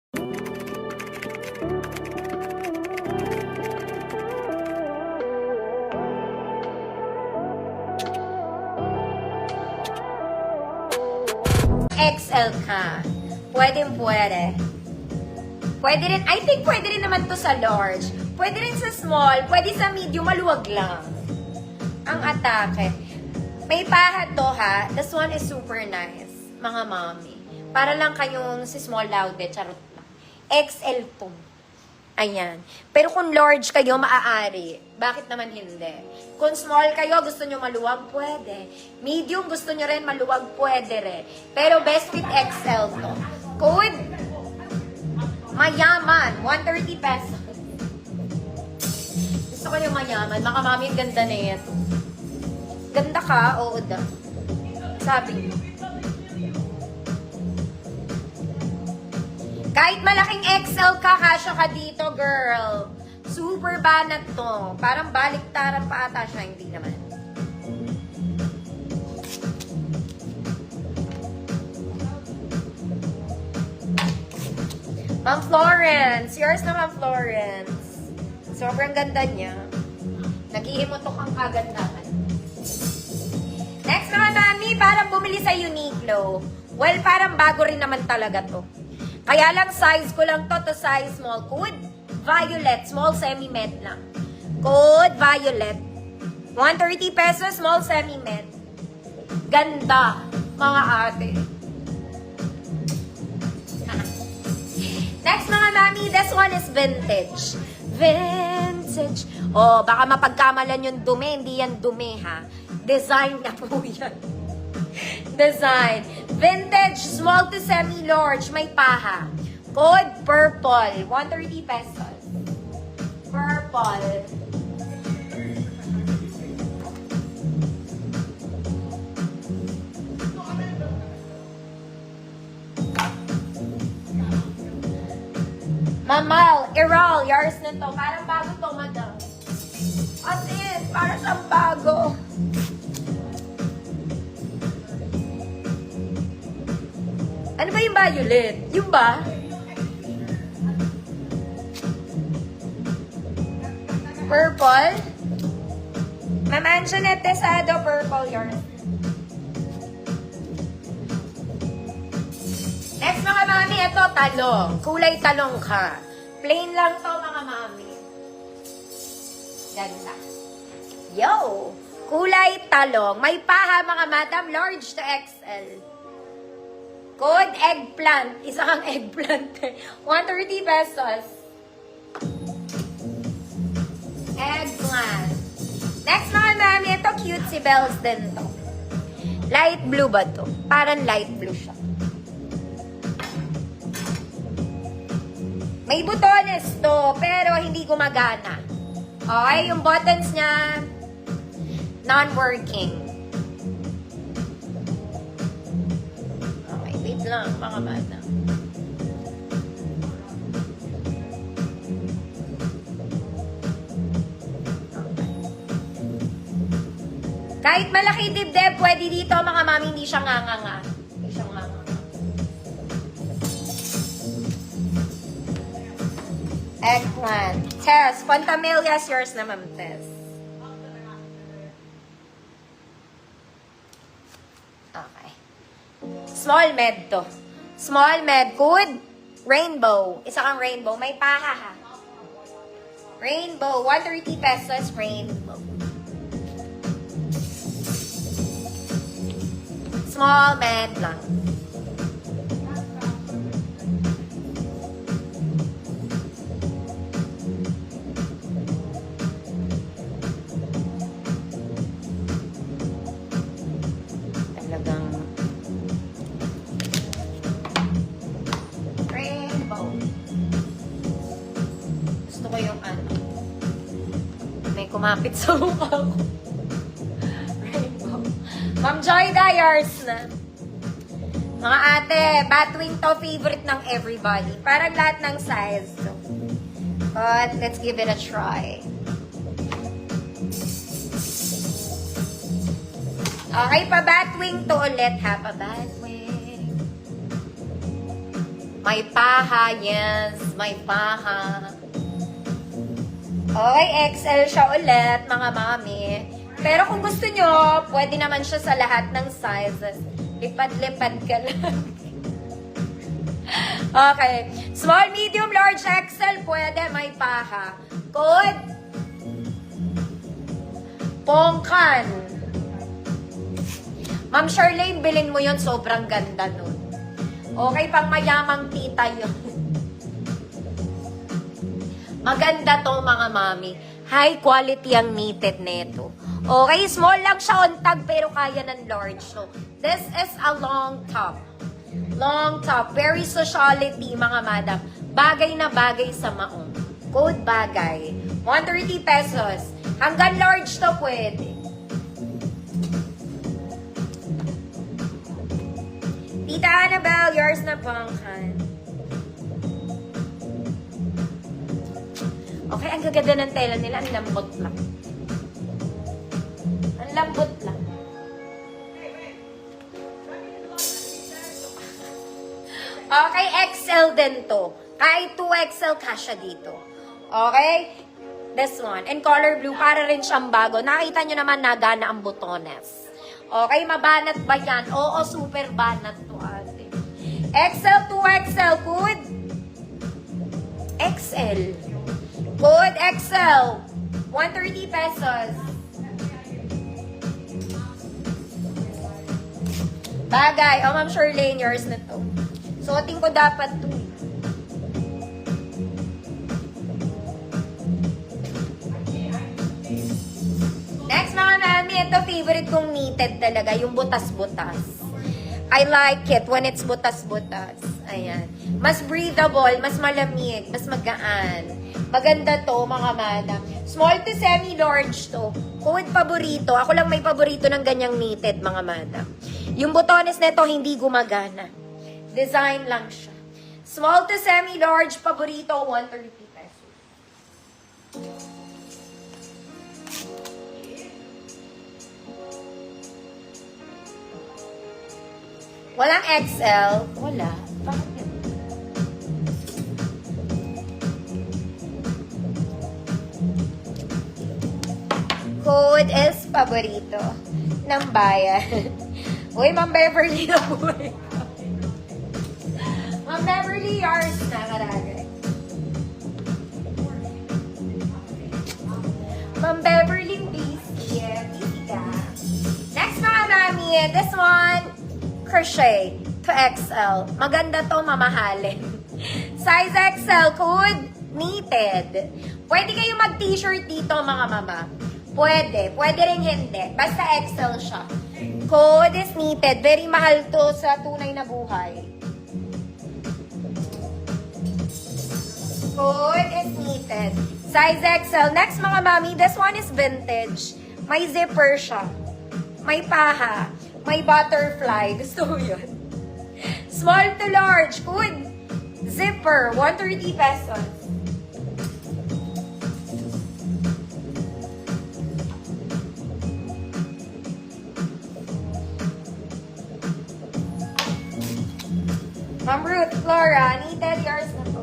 XL ka. Pwede. Pwede rin, I think pwede rin naman to sa large. Pwede rin sa small, pwede sa medium, maluwag lang. Ang atake. May paha to ha. This one is super nice, mga mommy. Para lang kayong si small laude, charot lang. XL to. Ayan. Pero kung large kayo, maaari. Bakit naman hindi? Kung small kayo, gusto nyo maluwag, pwede. Medium, gusto nyo rin maluwag, pwede rin. Pero best fit XL to. Code, mayaman, 130 pesos. Gusto ko yung mayaman. Maka mami, ang ganda na yan. Ganda ka? Oo da. Sabi. Kahit malaking XL ka, kasya ka dito, girl. Super banat to. Parang baliktaran pa ata siya, hindi naman. Ma'am Florence. Yours na, Ma'am Florence. Sobrang ganda niya. Nag-iimotok ang kagandahan. Next naman, mami, parang bumili sa Uniqlo. Well, parang bago rin naman talaga to. Kaya lang, size ko lang to size small. Code Violet, small semi-med lang. Code Violet. 130 pesos, small semi-med. Ganda, mga ate. Next mga mami, this one is vintage. Vintage. Oh, baka mapagkamalan yung dumi. Hindi yan dumi, ha? Design na po yan. Design. Vintage, small to semi-large. May paha. Code purple. 130 pesos. Purple. Mamal, Iral, yours na to. Parang bago to, madam. As in, parang siyang bago. Ano ba yung violet? Yung ba? Purple? Ma'am Anjanette Tesado, purple yarn. Next mga mami, ito talong. Kulay talong ka. Plain lang to mga mami. Ganda. Yo! Kulay talong. May paha mga madam, large to XL. Code eggplant. Isa kang eggplant. 130 pesos. Eggplant. Next mga mami, ito cutesy bells din to. Light blue ba to? Parang light blue siya. May butones to, pero hindi gumagana. Okay, yung buttons niya, non-working. Okay, wait lang, mga bata. Kahit malaki dibdib, pwede dito, mga mami, hindi siya nganga-nga. Hindi siya nganga. Eggplant. Tess, Fantamilias, yours na, Ma'am Tess. Okay. Small med to. Small med. Good. Rainbow. Isa kang rainbow. May paha, ha. Rainbow. 130 pesos, rainbow. Small med lang. Talagang rainbow. Gusto ko yung ano. May kumapit sa mukha ko. Ma'am Joy Dyers na. Mga ate, Batwing to favorite ng everybody. Parang lahat ng size. So. But let's give it a try. Okay, pa Batwing to ulit ha. Pa Batwing. May paha, yes. May paha. Okay, XL siya ulit, mga mami. Pero kung gusto nyo, pwede naman siya sa lahat ng sizes. Lipad-lipad ka lang. Okay. Small, medium, large, XL, pwede. May paha. Code. Pongkan. Ma'am Charlene, bilhin mo yun. Sobrang ganda nun. Okay, pang mayamang tita yun. Maganda to, mga mami. High quality ang knitted neto. Okay, small lang siya on tag, pero kaya ng large. So, this is a long top. Long top. Very sociality, mga madam. Bagay na bagay sa maong. Code bagay. 130 pesos. Hanggang large to pwede. Tita Annabelle, yours na pangkan. Okay, ang gaganda ng tela nila. Ang lambot lang. Ang lambot lang. Okay, XL din to. Kahit 2XL kasha dito. Okay? This one. In color blue, para rin siyang bago. Nakita nyo naman nagana ang butones. Okay, mabanat ba yan? Oo, super banat to ate. XL, 2XL, good? XL. Good, XL. 130 pesos. Bagay. Oh, Ma'am Charlene, yours na to. Suotin ko dapat to. Next, mga mami, ito favorite kong knitted talaga, yung butas-butas. I like it when it's butas-butas. Ayan. Mas breathable, mas malamig, mas magaan. Maganda to, mga madam. Small to semi-large to. Code paborito. Ako lang may paborito ng ganyang knitted, mga madam. Yung butones nito hindi gumagana. Design lang siya. Small to semi-large, paborito, 130 pesos. Walang XL? Wala. Bakit yun? Code is paborito ng bayan. Uy, Ma'am Beverly na buhay. Ma'am Beverly, yours na karagay. Ma'am Beverly, busy. Busy ka. Next, mga mami, this one, crochet to XL. Maganda to, mamahalin. Size XL, code knitted. Pwede kayo mag-t-shirt dito, mga mama. Pwede. Pwede rin hindi. Basta XL siya. Code is knitted. Very mahal to sa tunay na buhay. Code is knitted. Size XL. Next, mga mami, this one is vintage. May zipper siya. May paha. May butterfly. Gusto mo yun? Small to large. Good. Zipper. 130 pesos. Ma'am Ruth, Flora, needed yours na po.